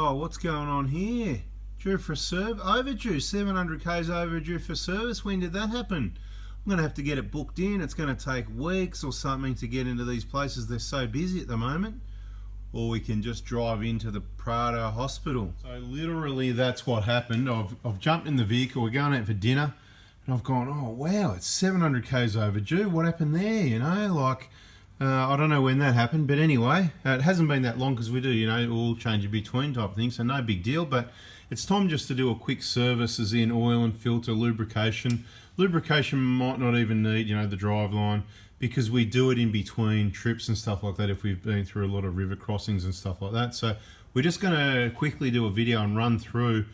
Oh, what's going on here? Due for a serve? Overdue. 700 Ks overdue for service. When did that happen? I'm going to have to get it booked in. It's going to take weeks or something to get into these places. They're so busy at the moment. Or we can just drive into the Prado hospital. So literally that's what happened. I've jumped in the vehicle. We're going out for dinner. And I've gone, oh wow, it's 700 Ks overdue. What happened there? You know, like... I don't know when that happened, but anyway, it hasn't been that long because we do, you know, oil change in between type of thing, so no big deal. But it's time just to do a quick service, as in oil and filter, lubrication. Lubrication might not even need, you know, the drive line, because we do it in between trips and stuff like that if we've been through a lot of river crossings and stuff like that. So we're just going to quickly do a video and run through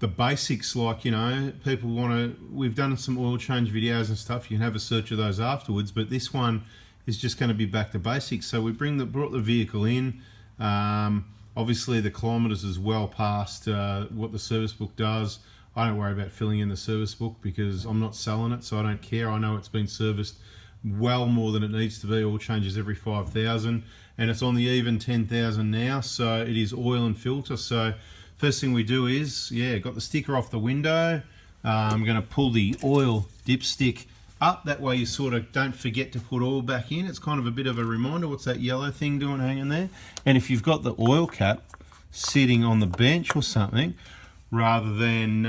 the basics. Like, you know, people want to, we've done some oil change videos and stuff. You can have a search of those afterwards, but this one is just going to be back to basics. So we brought the vehicle in. Obviously the kilometres is well past what the service book does. I don't worry about filling in the service book because I'm not selling it, so I don't care. I know it's been serviced well more than it needs to be. Oil changes every 5,000 and it's on the even 10,000 now, so it is oil and filter. So first thing we do is, yeah, got the sticker off the window. I'm going to pull the oil dipstick up, that way you sort of don't forget to put oil back in. It's kind of a bit of a reminder. What's that yellow thing doing hanging there? And if you've got the oil cap sitting on the bench or something, rather than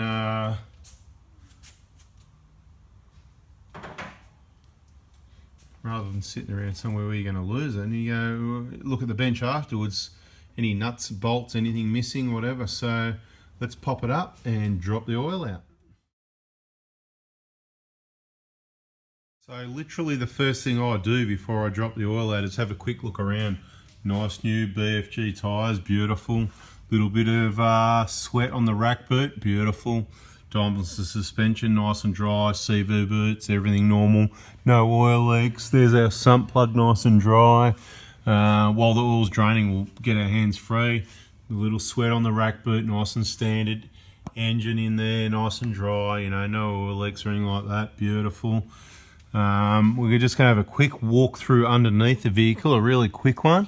sitting around somewhere where you're going to lose it, and you go look at the bench afterwards, any nuts, bolts, anything missing, whatever. So let's pop it up and drop the oil out. So literally the first thing I do before I drop the oil out is have a quick look around. Nice new BFG tyres, beautiful. Little bit of sweat on the rack boot, beautiful. Diamonds the suspension, nice and dry. CV boots, everything normal. No oil leaks. There's our sump plug, nice and dry. While the oil's draining, we'll get our hands free. A little sweat on the rack boot, nice and standard. Engine in there, nice and dry. You know, no oil leaks or anything like that. Beautiful. We're just going to have a quick walk through underneath the vehicle, a really quick one.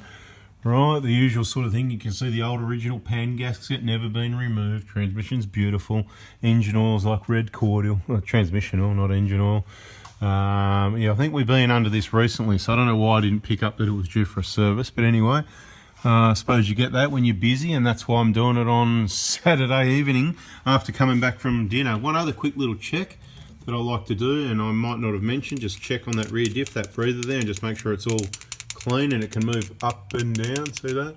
Right, the usual sort of thing. You can see the old original pan gasket, never been removed. Transmission's beautiful. Engine oil's like red cordial. Transmission oil, not engine oil. Yeah, I think we've been under this recently, so I don't know why I didn't pick up that it was due for a service. But anyway, I suppose you get that when you're busy, and that's why I'm doing it on Saturday evening after coming back from dinner. One other quick little check that I like to do, and I might not have mentioned, just check on that rear diff, that breather there, and just make sure it's all clean and it can move up and down. See that?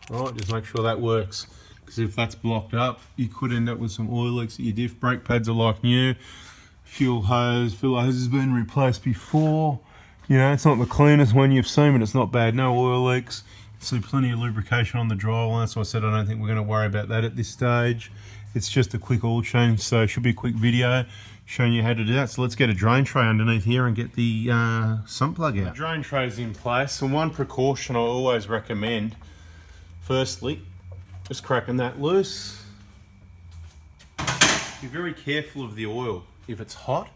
Right, just make sure that works, because if that's blocked up, you could end up with some oil leaks at your diff. Brake pads are like new. Fuel hose has been replaced before. You know, it's not the cleanest one you've seen, but it's not bad. No oil leaks. See plenty of lubrication on the drywall. That's why I said I don't think we're going to worry about that at this stage. It's just a quick oil change, so it should be a quick video showing you how to do that. So let's get a drain tray underneath here and get the sump plug out. The drain tray is in place, and one precaution I always recommend, firstly, just cracking that loose. Be very careful of the oil. If it's hot,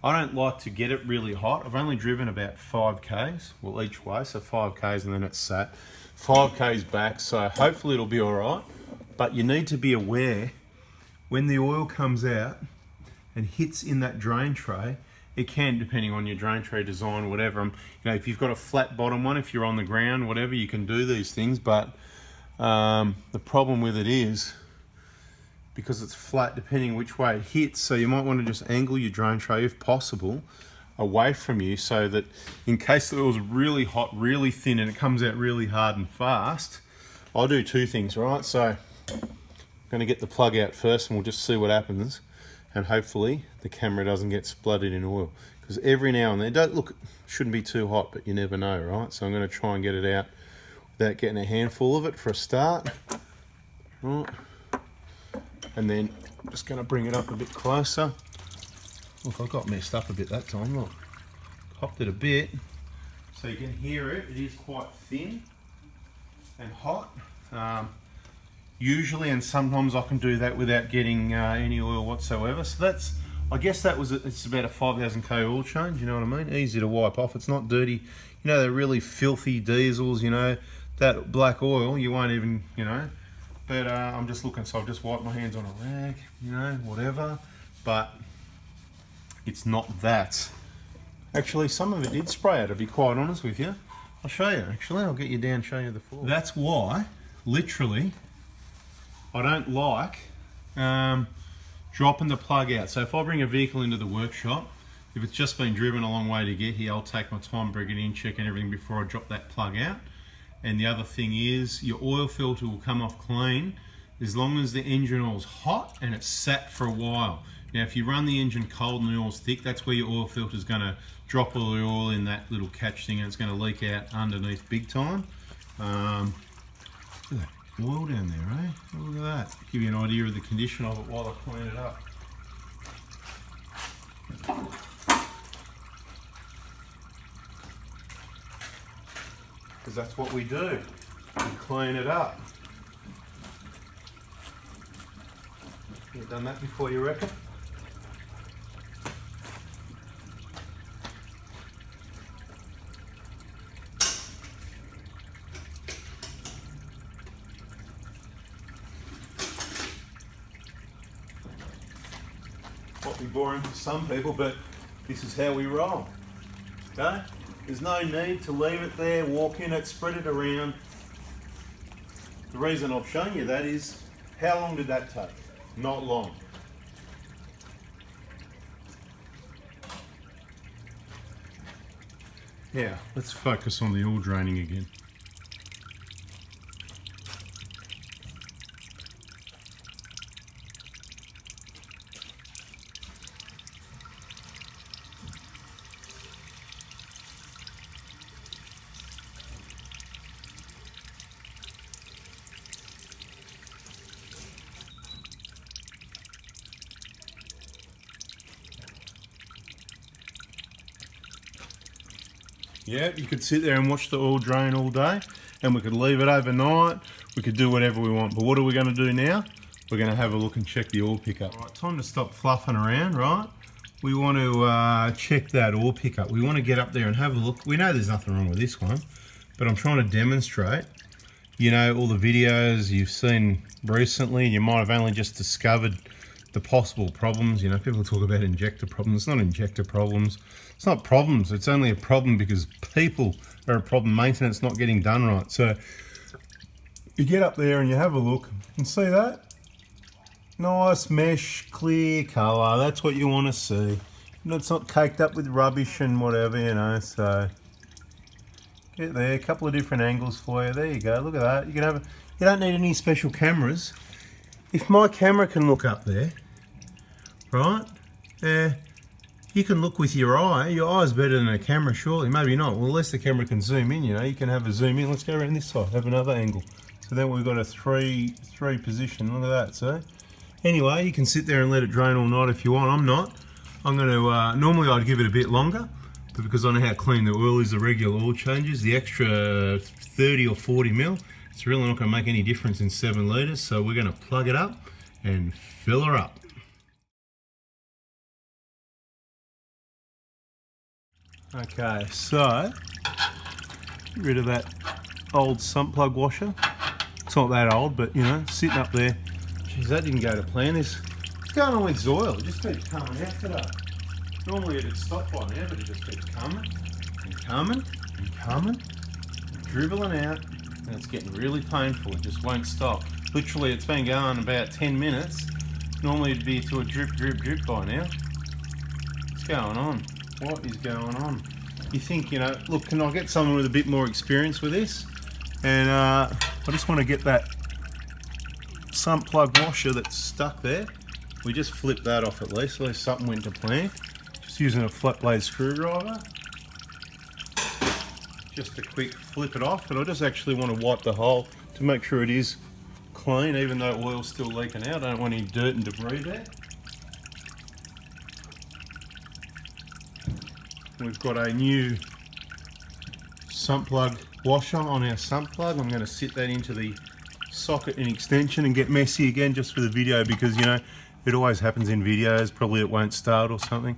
I don't like to get it really hot. I've only driven about 5 Ks, well, each way, so 5 Ks and then it's sat. 5 Ks back, so hopefully it'll be all right. But you need to be aware when the oil comes out and hits in that drain tray, it can, depending on your drain tray design, whatever. You know, if you've got a flat bottom one, if you're on the ground, whatever, you can do these things. But the problem with it is, because it's flat, depending which way it hits, so you might want to just angle your drain tray, if possible, away from you, so that in case the oil's really hot, really thin, and it comes out really hard and fast, I'll do 2 things, right? So I'm going to get the plug out first and we'll just see what happens, and hopefully the camera doesn't get spluttered in oil, because every now and then, don't look, shouldn't be too hot, but you never know, right? So I'm going to try and get it out without getting a handful of it for a start, right? And then I'm just going to bring it up a bit closer. Look, I got messed up a bit that time, look, copped it a bit, so you can hear it. It is quite thin and hot. Usually, and sometimes I can do that without getting any oil whatsoever. So that's, I guess that was, it's about a 5,000 K oil change, you know what I mean? Easy to wipe off, it's not dirty. You know, they're really filthy diesels, you know, that black oil, you won't even, you know. But I'm just looking, so I've just wiped my hands on a rag, you know, whatever. But it's not that. Actually, some of it did spray out, to be quite honest with you. I'll show you, actually. I'll get you down and show you the floor. That's why, literally, I don't like dropping the plug out. So if I bring a vehicle into the workshop, if it's just been driven a long way to get here, I'll take my time, bring it in, checking everything before I drop that plug out. And the other thing is, your oil filter will come off clean as long as the engine oil's hot and it's sat for a while. Now, if you run the engine cold and the oil's thick, that's where your oil filter's going to drop all the oil in that little catch thing and it's going to leak out underneath big time. Look at that oil down there, eh? Look at that. Give you an idea of the condition of it while I clean it up. Because that's what we do. We clean it up. You've done that before, you reckon? Might be boring for some people, but this is how we roll. Okay? There's no need to leave it there, walk in it, spread it around. The reason I've shown you that is, how long did that take? Not long. Yeah, let's focus on the oil draining again. Yeah, you could sit there and watch the oil drain all day, and we could leave it overnight. We could do whatever we want. But what are we going to do now? We're going to have a look and check the oil pickup. Right, time to stop fluffing around, right? We want to check that oil pickup. We want to get up there and have a look. We know there's nothing wrong with this one, but I'm trying to demonstrate, you know, all the videos you've seen recently. You might have only just discovered the possible problems. You know, people talk about injector problems. It's not injector problems. It's not problems. It's only a problem because people are a problem. Maintenance not getting done right. So you get up there and you have a look and see that nice mesh, clear colour. That's what you want to see. You know, it's not caked up with rubbish and whatever, you know. So get there, a couple of different angles for you. There you go. Look at that. You can have. You don't need any special cameras. If my camera can look up there, right? You can look with your eye. Your eye's better than a camera, surely. Maybe not. Well, unless the camera can zoom in, you know. You can have a zoom in. Let's go around this side. Have another angle. So then we've got a three position. Look at that. So anyway, you can sit there and let it drain all night if you want. I'm not. I'm going to. Normally, I'd give it a bit longer, but because I know how clean the oil is, the regular oil changes, the extra 30 or 40 mil, it's really not going to make any difference in 7 litres. So we're going to plug it up and fill her up. Okay, so get rid of that old sump plug washer. It's not that old, but you know, sitting up there. Geez, that didn't go to plan. What's going on with this oil? It just keeps coming out today. Normally it'd stop by now, but it just keeps coming and coming and coming, and dribbling out, and it's getting really painful. It just won't stop. Literally, it's been going about 10 minutes. Normally it'd be to a drip, drip, drip by now. What's going on? What is going on? You think, you know, look, can I get someone with a bit more experience with this? And I just want to get that sump plug washer that's stuck there. We just flip that off at least something went to plan. Just using a flat blade screwdriver. Just a quick flip it off, but I just actually want to wipe the hole to make sure it is clean, even though oil's still leaking out. I don't want any dirt and debris there. We've got a new sump plug washer on our sump plug. I'm going to sit that into the socket and extension and get messy again just for the video, because, you know, it always happens in videos. Probably it won't start or something.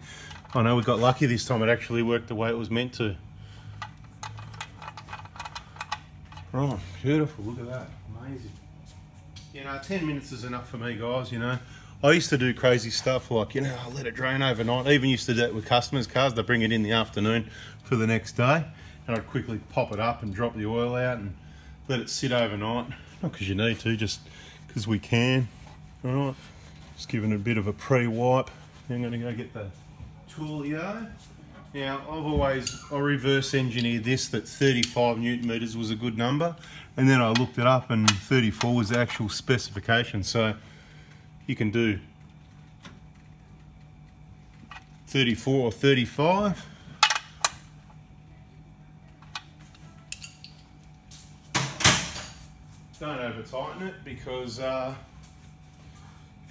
I know we got lucky this time. It actually worked the way it was meant to. Right, beautiful, look at that, amazing. You know, 10 minutes is enough for me, guys, you know. I used to do crazy stuff like, you know, I let it drain overnight. I even used to do that with customers' cars. They bring it in the afternoon for the next day, and I'd quickly pop it up and drop the oil out and let it sit overnight. Not because you need to, just because we can. All right, just giving it a bit of a pre-wipe. I'm going to go get the toolio. Now, I reverse engineered this, that 35 Newton meters was a good number, and then I looked it up and 34 was the actual specification. So you can do 34 or 35. Don't over tighten it, because if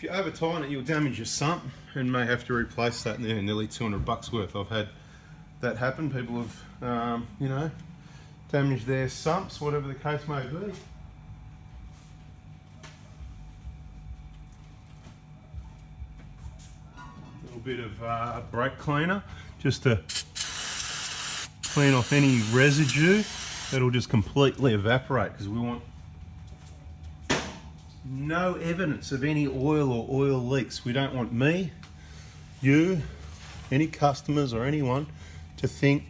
you over tighten it, you'll damage your sump and may have to replace that, and they're nearly $200 worth. I've had that happen. People have, you know, damaged their sumps, whatever the case may be. Bit of brake cleaner just to clean off any residue that'll just completely evaporate, because we want no evidence of any oil or oil leaks. We don't want me, you, any customers or anyone to think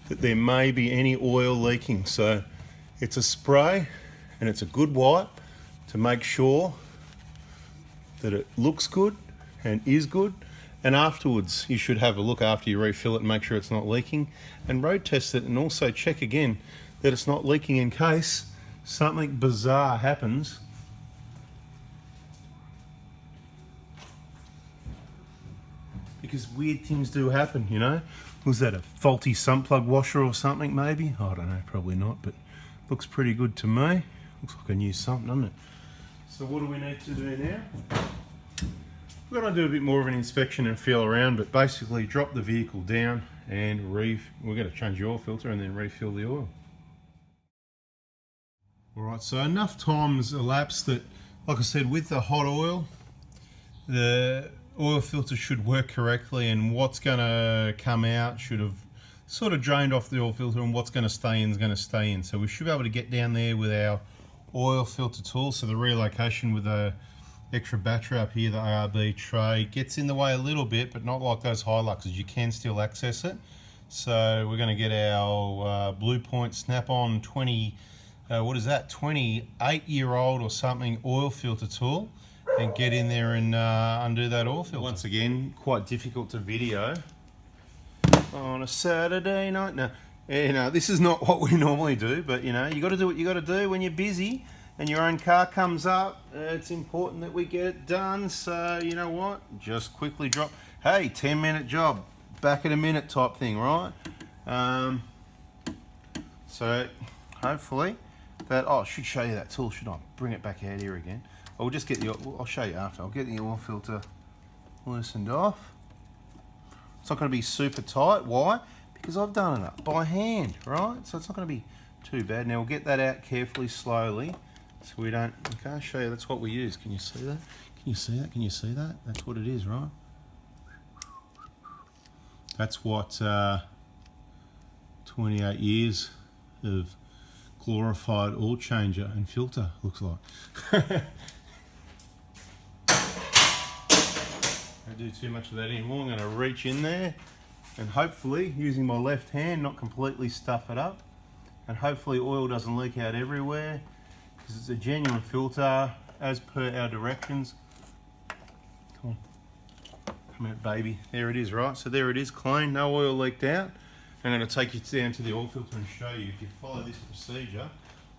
that there may be any oil leaking. So it's a spray and it's a good wipe to make sure that it looks good and is good. And afterwards, you should have a look after you refill it and make sure it's not leaking, and road test it, and also check again that it's not leaking in case something bizarre happens. Because weird things do happen, you know. Was that a faulty sump plug washer or something maybe? I don't know, probably not, but looks pretty good to me. Looks like a new sump, doesn't it? So what do we need to do now? We're going to do a bit more of an inspection and feel around, but basically drop the vehicle down and we're going to change the oil filter and then refill the oil. Alright, so enough time's elapsed that, like I said, with the hot oil, the oil filter should work correctly, and what's going to come out should have sort of drained off the oil filter, and what's going to stay in is going to stay in. So we should be able to get down there with our oil filter tool. So the relocation with the extra battery up here, the ARB tray, gets in the way a little bit, but not like those Hiluxes. You can still access it. So we're going to get our Blue Point Snap-on 28-year-old or something oil filter tool, and get in there and undo that oil filter. Once again, quite difficult to video on a Saturday night. No, you know, this is not what we normally do, but you know, you got to do what you got to do when you're busy and your own car comes up. It's important that we get it done. So you know what? Just quickly drop. Hey, 10-minute job, back in a minute type thing, right? So hopefully that. Oh, I should show you that tool. Should I bring it back out here again? I'll just get the. I'll show you after. I'll get the oil filter loosened off. It's not going to be super tight. Why? Because I've done it up by hand, right? So it's not going to be too bad. Now we'll get that out carefully, slowly, so we don't. Okay, I'll show you. That's what we use. Can you see that? Can you see that? Can you see that? That's what it is, right? That's what 28 years of glorified oil changer and filter looks like. Don't do too much of that anymore. I'm going to reach in there and hopefully, using my left hand, not completely stuff it up, and hopefully oil doesn't leak out everywhere, because it's a genuine filter as per our directions. Come on, come out, baby. There it is, right? So there it is, clean, no oil leaked out. I'm going to take you down to the oil filter and show you. If you follow this procedure,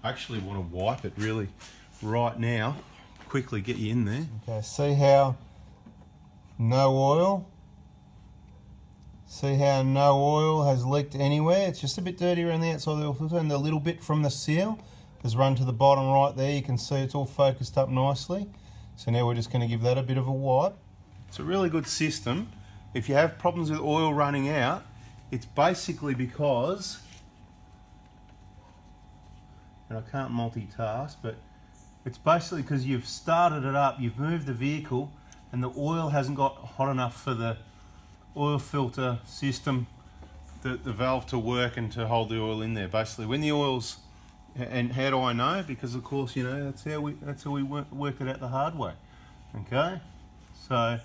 I actually want to wipe it really right now. Quickly get you in there. Okay, see how no oil? See how no oil has leaked anywhere? It's just a bit dirty around the outside of the oil filter, and the little bit from the seal has run to the bottom right there. You can see it's all focused up nicely. So now we're just going to give that a bit of a wipe. It's a really good system. If you have problems with oil running out, it's basically because, and I can't multitask, but it's basically because you've started it up, you've moved the vehicle, and the oil hasn't got hot enough for the oil filter system, the valve to work and to hold the oil in there. Basically, when the oil's And how do I know? Because of course, you know, that's how we worked it out the hard way. Okay, so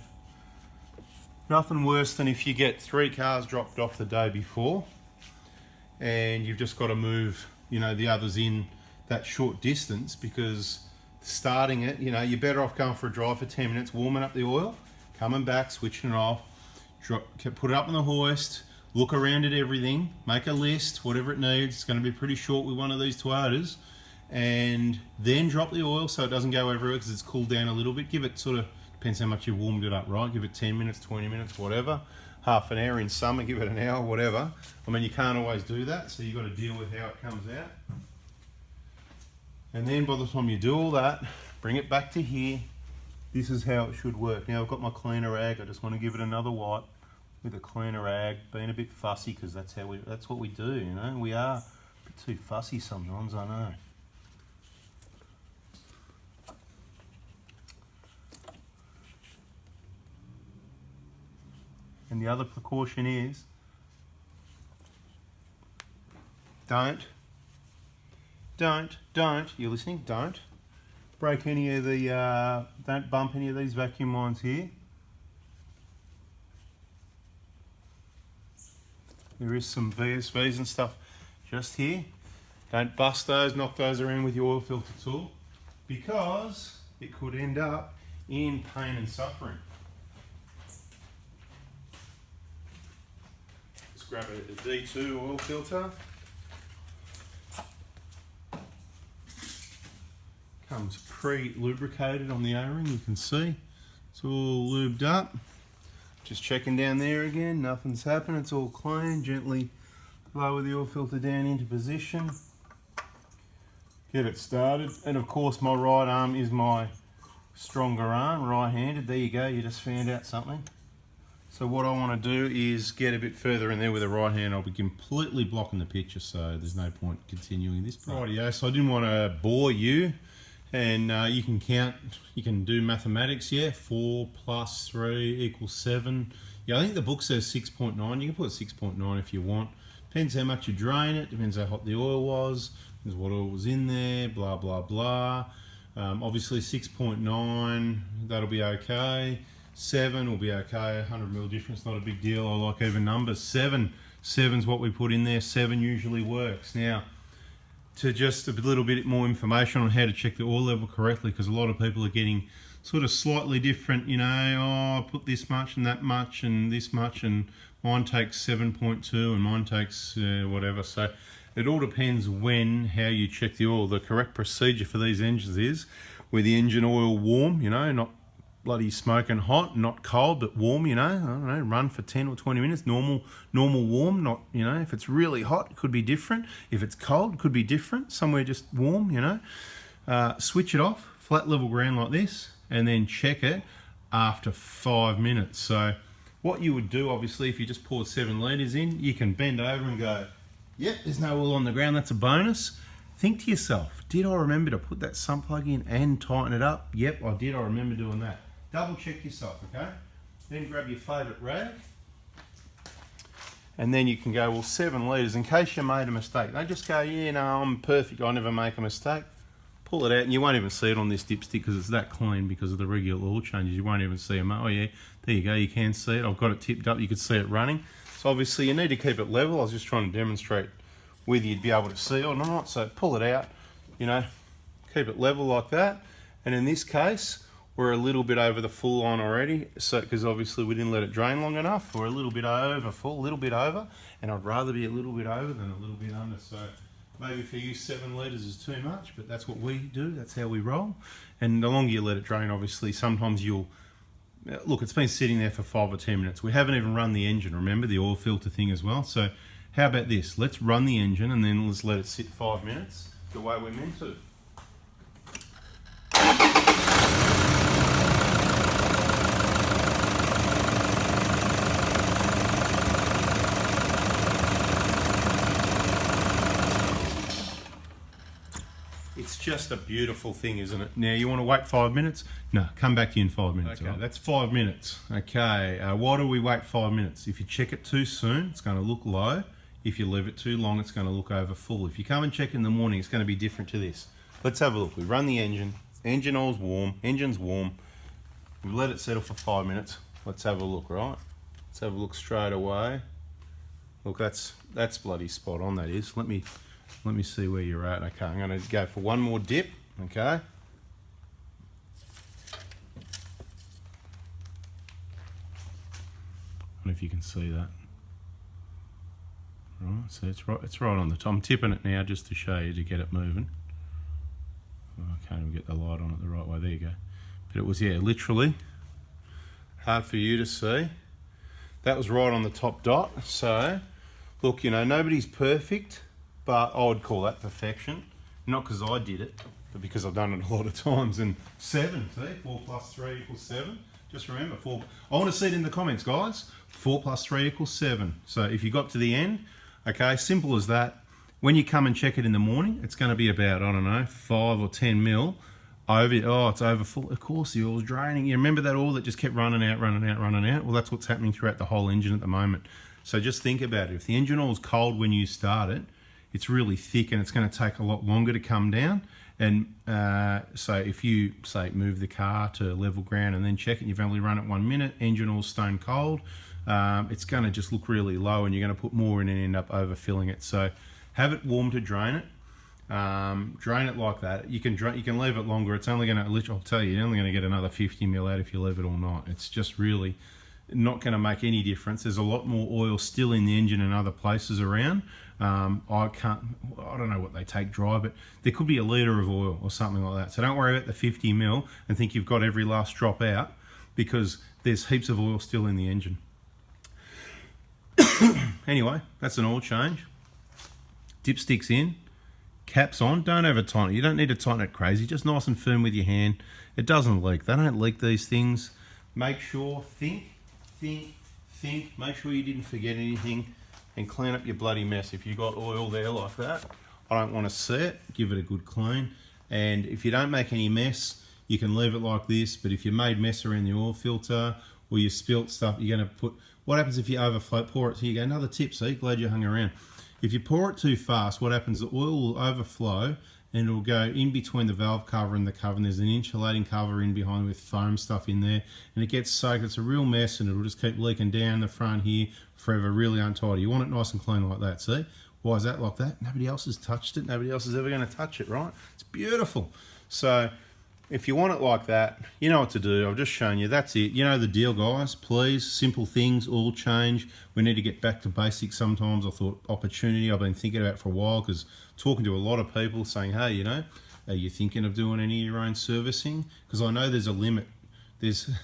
nothing worse than if you get 3 cars dropped off the day before, and you've just got to move, you know, the others in that short distance, because starting it, you know, you're better off going for a drive for 10 minutes, warming up the oil, coming back, switching it off, put it up on the hoist, look around at everything, make a list, whatever it needs. It's going to be pretty short with one of these Toyotas, and then drop the oil so it doesn't go everywhere because it's cooled down a little bit. Give it sort of, depends how much you've warmed it up, right? Give it 10 minutes, 20 minutes, whatever. Half an hour in summer, give it an hour, whatever. I mean, you can't always do that, so you've got to deal with how it comes out. And then by the time you do all that, bring it back to here. This is how it should work. Now I've got my cleaner rag. I just want to give it another wipe with a cleaner rag. Being a bit fussy, because that's what we do, you know. We are a bit too fussy sometimes, I know. And the other precaution is, don't, you're listening, don't break any of the, don't bump any of these vacuum lines here. There is some VSVs and stuff just here. Don't bust those, knock those around with your oil filter tool, because it could end up in pain and suffering. Let's grab a D2 oil filter. Comes pre-lubricated on the O-ring, you can see. It's all lubed up. Just checking down there again, nothing's happened, it's all clean. Gently lower the oil filter down into position. Get it started. And of course my right arm is my stronger arm, right-handed. There you go, you just found out something. So what I want to do is get a bit further in there with the right hand. I'll be completely blocking the picture, so there's no point continuing this part. Rightio, so I didn't want to bore you. And you can count, you can do mathematics, yeah, 4 plus 3 equals 7. Yeah, I think the book says 6.9. You can put 6.9 if you want. Depends how much you drain it, depends how hot the oil was, depends what oil was in there, blah, blah, blah. Obviously 6.9, that'll be okay. 7 will be okay, 100 mil difference, not a big deal. I like even numbers. 7's what we put in there. 7 usually works. Now, to just a little bit more information on how to check the oil level correctly, because a lot of people are getting sort of slightly different, you know, oh, I put this much and that much and this much, and mine takes 7.2 and mine takes whatever. So it all depends how you check the oil. The correct procedure for these engines is with the engine oil warm, you know, not bloody smoking hot, not cold, but warm, you know, I don't know, run for 10 or 20 minutes, normal warm, not, you know, if it's really hot, it could be different. If it's cold, it could be different, somewhere just warm, you know. Switch it off, flat level ground like this, and then check it after 5 minutes. So what you would do, obviously, if you just poured 7 litres in, you can bend over and go, yep, there's no oil on the ground, that's a bonus. Think to yourself, did I remember to put that sump plug in and tighten it up? Yep, I did, I remember doing that. Double check yourself, okay? Then grab your favourite rag, and then you can go, well, 7 litres, in case you made a mistake. Don't just go, yeah, no, I'm perfect, I never make a mistake. Pull it out, and you won't even see it on this dipstick because it's that clean because of the regular oil changes. You won't even see them. Oh yeah, there you go, you can see it. I've got it tipped up, you can see it running. So obviously you need to keep it level. I was just trying to demonstrate whether you'd be able to see or not. So pull it out, you know, keep it level like that. And in this case, we're a little bit over the full line already, so because obviously we didn't let it drain long enough. We're a little bit over full, a little bit over, and I'd rather be a little bit over than a little bit under. So maybe for you 7 litres is too much, but that's what we do, that's how we roll. And the longer you let it drain, obviously, sometimes you'll, look, it's been sitting there for 5 or 10 minutes. We haven't even run the engine, remember, the oil filter thing as well. So how about this? Let's run the engine and then let's let it sit 5 minutes the way we're meant to. It's just a beautiful thing, isn't it? Now, you want to wait 5 minutes? No, come back to you in 5 minutes. Okay, that's 5 minutes. Okay, why do we wait 5 minutes? If you check it too soon, it's going to look low. If you leave it too long, it's going to look over full. If you come and check in the morning, it's going to be different to this. Let's have a look. We run the engine. Engine oil's warm. Engine's warm. We let it settle for 5 minutes. Let's have a look, right? Let's have a look straight away. Look, that's bloody spot on, that is. Let me see where you're at. Okay, I'm going to go for one more dip, okay? I don't know if you can see that. Right, so it's right on the top. I'm tipping it now just to show you, to get it moving. Okay, we'll get the light on it the right way. There you go. But it was, yeah, literally hard for you to see. That was right on the top dot. So, look, you know, nobody's perfect, but I would call that perfection. Not because I did it, but because I've done it a lot of times. And 7, see? 4 plus 3 equals 7. Just remember, 4. I want to see it in the comments, guys. 4 plus 3 equals 7. So if you got to the end, okay, simple as that. When you come and check it in the morning, it's going to be about, I don't know, 5 or 10 mil over. Oh, it's over full. Of course, the oil's draining. You remember that oil that just kept running out, running out, running out? Well, that's what's happening throughout the whole engine at the moment. So just think about it. If the engine oil's cold when you start it, it's really thick and it's going to take a lot longer to come down. And so if you, say, move the car to level ground and then check it, you've only run it 1 minute, engine oil's stone cold, it's going to just look really low and you're going to put more in and end up overfilling it. So have it warm to drain it. Drain it like that. You can leave it longer. It's only going to, I'll tell you, you're only going to get another 50 mil out if you leave it all night. It's just really not going to make any difference. There's a lot more oil still in the engine and other places around. I don't know what they take dry, but there could be a litre of oil or something like that. So don't worry about the 50 mil and think you've got every last drop out, because there's heaps of oil still in the engine. Anyway, that's an oil change. Dipsticks in, caps on. Don't over tighten it. You don't need to tighten it crazy. Just nice and firm with your hand. It doesn't leak. They don't leak, these things. Make sure, think. Make sure you didn't forget anything, and clean up your bloody mess. If you got oil there like that, I don't want to see it. Give it a good clean. And if you don't make any mess, you can leave it like this. But if you made mess around the oil filter or you spilt stuff, you're going to put, what happens if you overflow? Pour it. Here you go. Another tip. See, glad you hung around. If you pour it too fast, what happens? The oil will overflow and it'll go in between the valve cover and the cover, and there's an insulating cover in behind with foam stuff in there, and it gets soaked. It's a real mess, and it'll just keep leaking down the front here forever, really untidy. You want it nice and clean like that. See? Why is that like that? Nobody else has touched it. Nobody else is ever going to touch it, right? It's beautiful. So if you want it like that, you know what to do. I've just shown you. That's it. You know the deal, guys. Please, simple things, oil change. We need to get back to basics sometimes. I thought opportunity I've been thinking about for a while, because talking to a lot of people saying, hey, you know, are you thinking of doing any of your own servicing? Because I know there's a limit. There's, you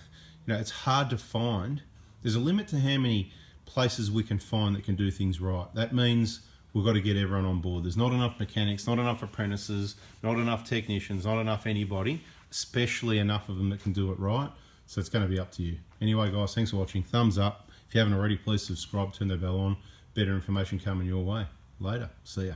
know, it's hard to find. There's a limit to how many places we can find that can do things right. That means we've got to get everyone on board. There's not enough mechanics, not enough apprentices, not enough technicians, not enough anybody, especially enough of them that can do it right. So it's going to be up to you. Anyway, guys, thanks for watching. Thumbs up. If you haven't already, please subscribe, turn the bell on. Better information coming your way. Later. See ya.